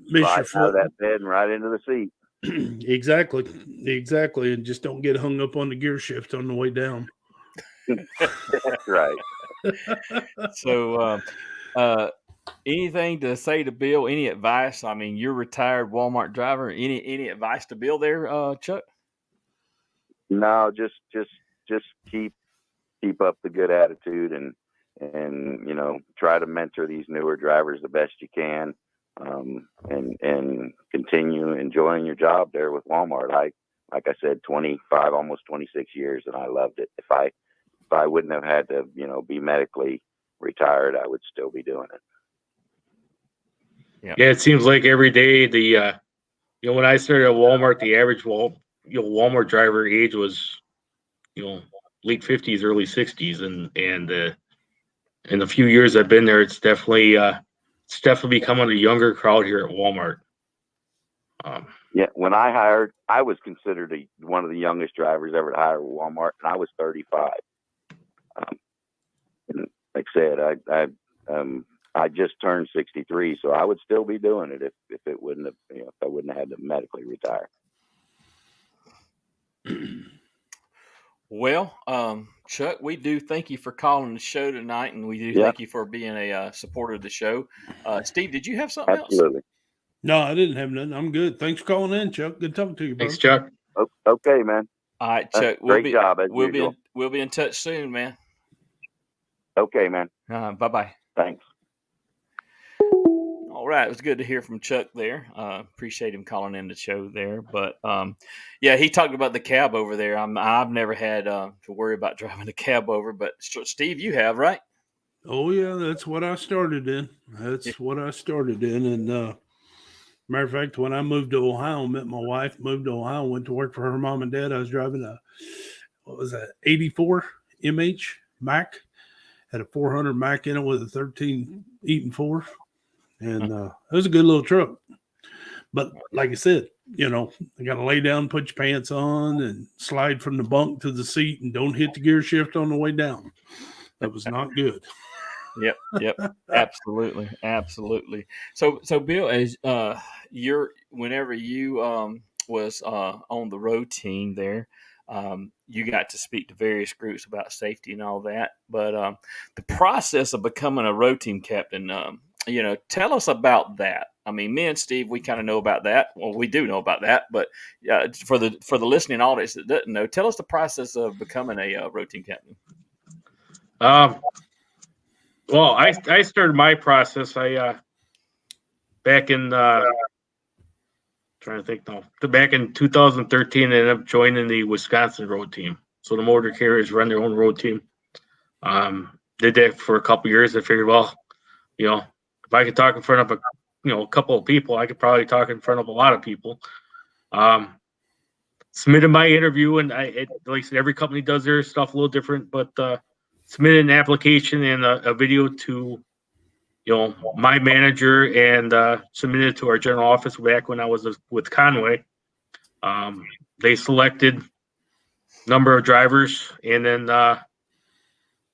S7: miss
S2: right
S7: your foot.
S2: out of that bed and right into the seat.
S7: Exactly, and just don't get hung up on the gear shift on the way down.
S2: That's right.
S6: So, anything to say to Bill? Any advice? I mean, you're a retired Walmart driver. Any advice to Bill there, Chuck?
S2: No, just keep up the good attitude and try to mentor these newer drivers the best you can, and continue enjoying your job there with Walmart. Like I said, 25, almost 26 years, and I loved it. If I wouldn't have had to, be medically retired, I would still be doing it.
S8: Yeah, it seems like every day when I started at Walmart, the average Walmart driver age was, late 50s, early 60s, and in the few years I've been there, it's definitely becoming a younger crowd here at Walmart.
S2: Yeah, when I hired, I was considered one of the youngest drivers ever to hire at Walmart, and I was 35. And like I said, I just turned 63, so I would still be doing it if it wouldn't have, if I wouldn't have had to medically retire.
S6: Well, Chuck, we do thank you for calling the show tonight, and we do thank you for being a supporter of the show. Steve, did you have something
S2: Absolutely.
S6: else?
S7: No, I didn't have nothing. I'm good. Thanks for calling in, Chuck. Good talking to you, bro.
S8: Thanks, Chuck.
S2: Okay, man.
S6: All right, Chuck.
S2: Great job, as
S6: we'll
S2: usual.
S6: we'll be in touch soon, man.
S2: Okay, man.
S6: Bye-bye.
S2: Thanks.
S6: All All right, it was good to hear from Chuck there. Appreciate him calling in the show there. But yeah, he talked about the cab over there. I've never had to worry about driving the cab over, but Steve, you have, right?
S7: Oh yeah, that's what I started in. And matter of fact, when I moved to Ohio, met my wife, moved to Ohio, went to work for her mom and dad. I was driving a 84 MH Mac, had a 400 Mac in it with a 13 Eaton 4. And it was a good little truck. But like I said, you know, you got to lay down, put your pants on, and slide from the bunk to the seat, and don't hit the gear shift on the way down. That was not good.
S6: Yep, absolutely. So Bill, as whenever you was on the road team there, you got to speak to various groups about safety and all that. But the process of becoming a road team captain, you know, tell us about that. I mean, me and Steve, we kind of know about that. Well, we do know about that, but for the listening audience that doesn't know, tell us the process of becoming a road team captain.
S8: Well, I started my process. Back in trying to think now. Back in 2013, I ended up joining the Wisconsin road team. So the motor carriers run their own road team. Did that for a couple of years. I figured, well, you know, if I could talk in front of a couple of people, I could probably talk in front of a lot of people. Submitted my interview, and like I said, every company does their stuff a little different, but submitted an application and a video to, you know, my manager, and submitted it to our general office back when I was with Conway. They selected number of drivers, and then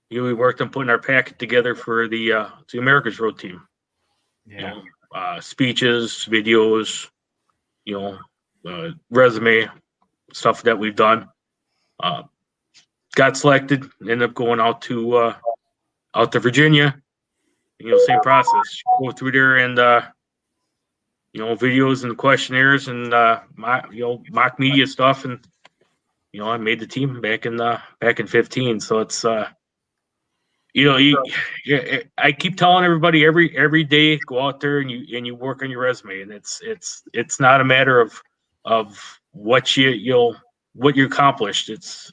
S8: we worked on putting our packet together for the America's Road Team.
S6: Yeah.
S8: You know, speeches, videos, you know, resume, stuff that we've done. Got selected, ended up going out to Virginia. You know, same process. Go through there and you know, videos and questionnaires and mock media stuff, and you know, I made the team back in 15. So it's you know, I keep telling everybody every day, go out there and you work on your resume, and it's not a matter of what you accomplished. It's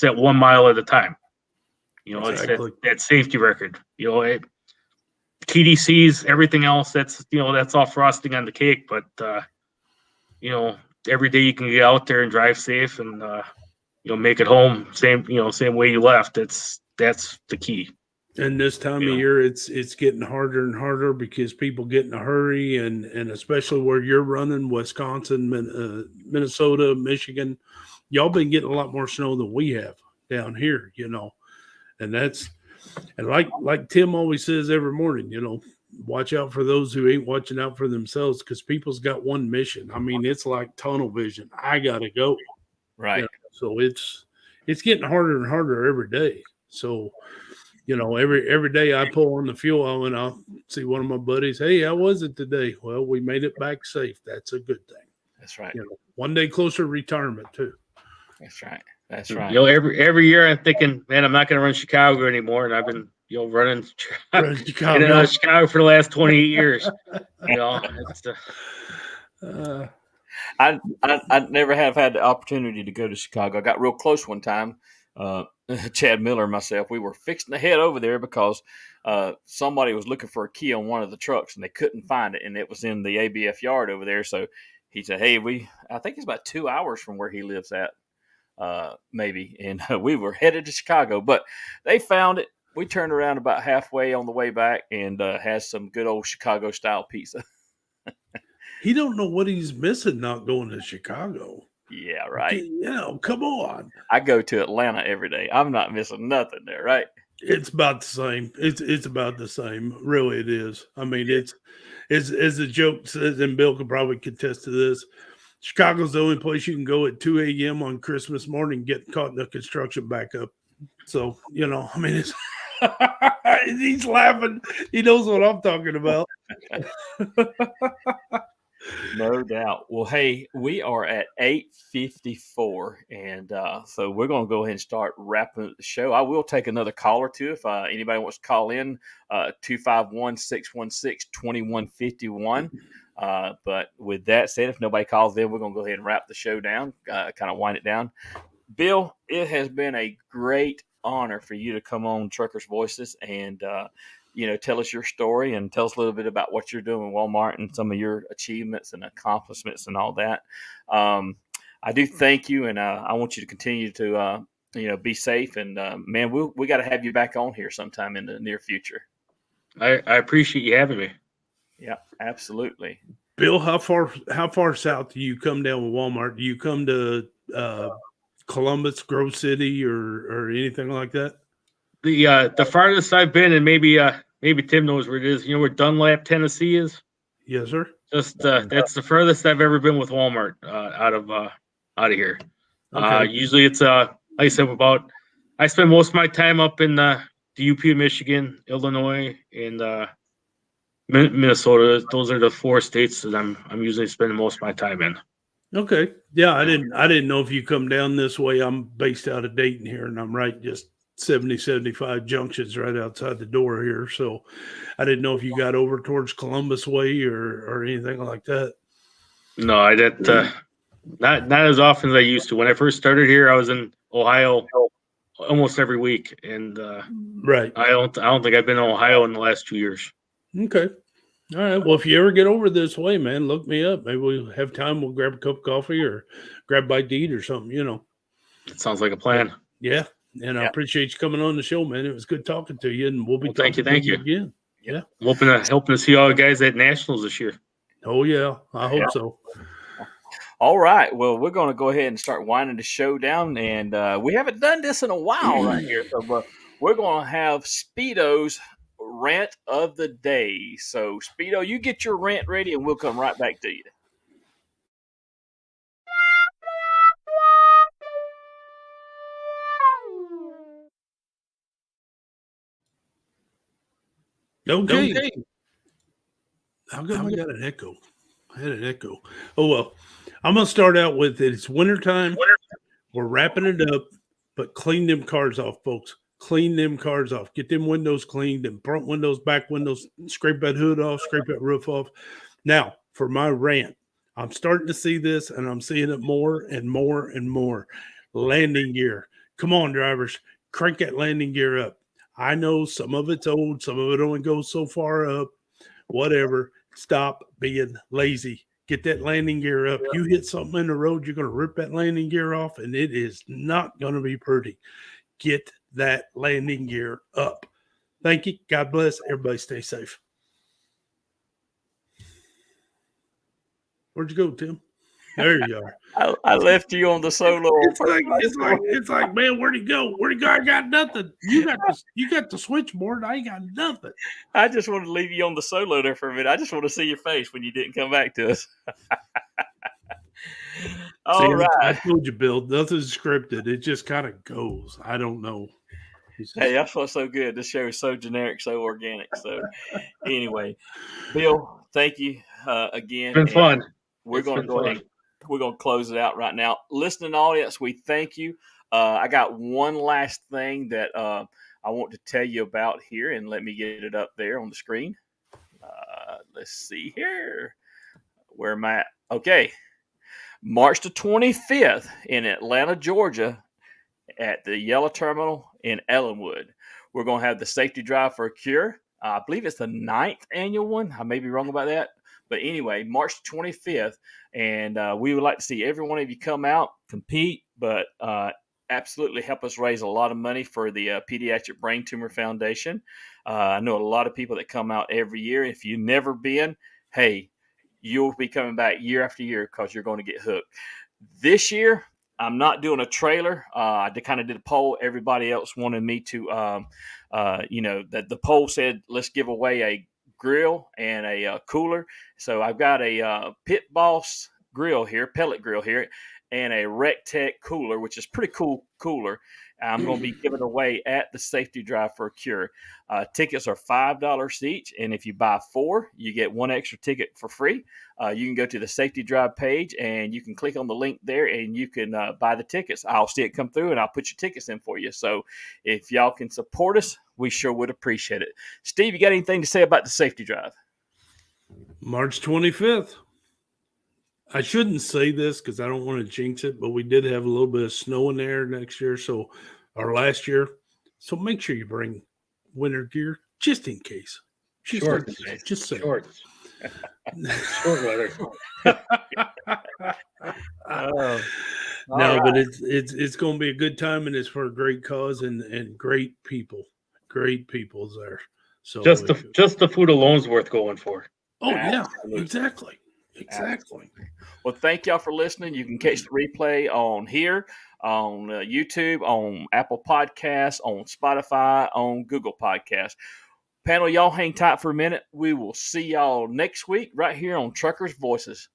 S8: that 1 mile at a time. You know,
S7: Exactly.
S8: it's that safety record. You know, TDCs, everything else, that's all frosting on the cake. But you know, every day you can get out there and drive safe and you know, make it home same way you left. That's the key.
S7: And this time of year, it's getting harder and harder because people get in a hurry, and especially where you're running, Wisconsin, Minnesota, Michigan, y'all been getting a lot more snow than we have down here, you know. And like Tim always says every morning, you know, watch out for those who ain't watching out for themselves, because people's got one mission. I mean, it's like tunnel vision. I gotta go.
S6: Right.
S7: You know? So it's getting harder and harder every day. So, you know, every day I pull on the fuel oil and I'll see one of my buddies, hey, how was it today? Well, we made it back safe. That's a good thing.
S6: That's right.
S7: You know, one day closer to retirement too.
S6: That's right. That's right.
S8: You know, every year I'm thinking, man, I'm not going to run Chicago anymore, and I've been, you know, running Chicago for the last 28 years. You know, it's
S6: I never have had the opportunity to go to Chicago. I got real close one time. Chad Miller and myself, we were fixing to head over there because somebody was looking for a key on one of the trucks and they couldn't find it, and it was in the ABF yard over there. So he said, hey, I think it's about 2 hours from where he lives at, maybe. And we were headed to Chicago, but they found it. We turned around about halfway on the way back and had some good old Chicago style pizza.
S7: He don't know what he's missing not going to Chicago.
S6: Yeah, right.
S7: You know, come on.
S6: I go to Atlanta every day. I'm not missing nothing there, right?
S7: It's about the same. It's about the same. Really, it is. I mean, it's as the joke says, and Bill could probably contest to this. Chicago's the only place you can go at 2 a.m. on Christmas morning, get caught in the construction backup. So, you know, I mean, it's he's laughing. He knows what I'm talking about.
S6: No doubt. Well, hey, we are at 8:54, and so we're going to go ahead and start wrapping up the show. I will take another call or two if anybody wants to call in, 251-616-2151. But with that said, if nobody calls in, we're going to go ahead and wrap the show down, kind of wind it down. Bill, it has been a great honor for you to come on Truckers Voices and tell us your story and tell us a little bit about what you're doing with Walmart and some of your achievements and accomplishments and all that. I do thank you, and I want you to continue to be safe. And man, we got to have you back on here sometime in the near future.
S8: I appreciate you having me.
S6: Yeah, absolutely.
S7: Bill, how far south do you come down with Walmart? Do you come to Columbus, Grove City, or anything like that?
S8: The farthest I've been, and maybe Tim knows where it is. You know where Dunlap, Tennessee is?
S7: Yes, sir.
S8: Just that's the furthest I've ever been with Walmart out of here.
S7: Okay.
S8: Usually it's like I said, I spend most of my time up in the UP of Michigan, Illinois, and Minnesota. Those are the 4 states that I'm usually spending most of my time in.
S7: Okay. Yeah, I didn't know if you come down this way. I'm based out of Dayton here, and I'm right just 75 junctions right outside the door here. So I didn't know if you got over towards Columbus way or anything like that.
S8: No, not as often as I used to. When I first started here, I was in Ohio almost every week, and
S7: right.
S8: I don't think I've been in Ohio in the last 2 years.
S7: Okay. All right. Well, if you ever get over this way, man, look me up. Maybe we'll have time. We'll grab a cup of coffee or grab a bite to eat or something,
S8: It sounds like a plan.
S7: Yeah. And I appreciate you coming on the show, man. It was good talking to you, and we'll be
S8: thank you
S7: again. Yeah.
S8: I'm hoping to see all the guys at Nationals this year.
S7: Oh, yeah. I hope so.
S6: All right. Well, we're going to go ahead and start winding the show down, and we haven't done this in a while right here. So we're going to have Speedo's rant of the day. So, Speedo, you get your rant ready, and we'll come right back to you.
S7: Okay. How come I got an echo? I had an echo. Oh, well. I'm going to start out with it. It's wintertime. We're wrapping it up, but clean them cars off, folks. Clean them cars off. Get them windows cleaned, them front windows, back windows, scrape that hood off, scrape that roof off. Now, for my rant, I'm starting to see this, and I'm seeing it more and more and more. Landing gear. Come on, drivers. Crank that landing gear up. I know some of it's old. Some of it only goes so far up. Whatever. Stop being lazy. Get that landing gear up. You hit something in the road, you're going to rip that landing gear off, and it is not going to be pretty. Get that landing gear up. Thank you. God bless. Everybody stay safe. Where'd you go, Tim? There you are.
S6: I left you on the solo.
S7: It's like, man, where'd he go? Where'd he go? I got nothing. You got the switchboard. I ain't got nothing.
S6: I just wanted to leave you on the solo there for a minute. I just want to see your face when you didn't come back to us. All right.
S7: I told you, Bill, nothing's scripted. It just kind of goes. I don't know.
S6: Hey, that's what's so good. This show is so generic, so organic. So anyway, Bill, thank you again.
S8: It's been fun.
S6: We're going to go ahead. We're going to close it out right now. Listening audience, we thank you. I got one last thing that I want to tell you about here, and let me get it up there on the screen. Let's see here. Where am I at? Okay. March the 25th in Atlanta, Georgia, at the Yellow Terminal in Ellenwood. We're going to have the Safety Drive for a Cure. I believe it's the 9th annual one. I may be wrong about that. But anyway, March 25th, and we would like to see every one of you come out, compete, but absolutely help us raise a lot of money for the Pediatric Brain Tumor Foundation. I know a lot of people that come out every year. If you've never been, hey, you'll be coming back year after year because you're going to get hooked. This year, I'm not doing a trailer. I kind of did a poll. Everybody else wanted me to, that the poll said, let's give away a grill and a cooler. So I've got a Pit Boss grill here, pellet grill here, and a Rectech cooler, which is pretty cool cooler. I'm going to be giving away at the Safety Drive for a Cure. Tickets are $5 each, and if you buy 4, you get 1 extra ticket for free. You can go to the Safety Drive page, and you can click on the link there, and you can buy the tickets. I'll see it come through, and I'll put your tickets in for you. So if y'all can support us, we sure would appreciate it. Steve, you got anything to say about the Safety Drive?
S7: March 25th. I shouldn't say this because I don't want to jinx it, but we did have a little bit of snow in there next year, or last year. So make sure you bring winter gear just in case.
S8: Shorts.
S7: Just say.
S8: Shorts. Short weather.
S7: No, but it's going to be a good time, and it's for a great cause and great people. Great people's there. So
S8: just the food alone's worth going for.
S7: Oh,
S6: Absolutely.
S7: yeah, exactly.
S6: Well, thank y'all for listening. You can catch the replay on here, on YouTube, on Apple Podcasts, on Spotify, on Google Podcasts. Panel, y'all hang tight for a minute. We will see y'all next week right here on Truckers Voices.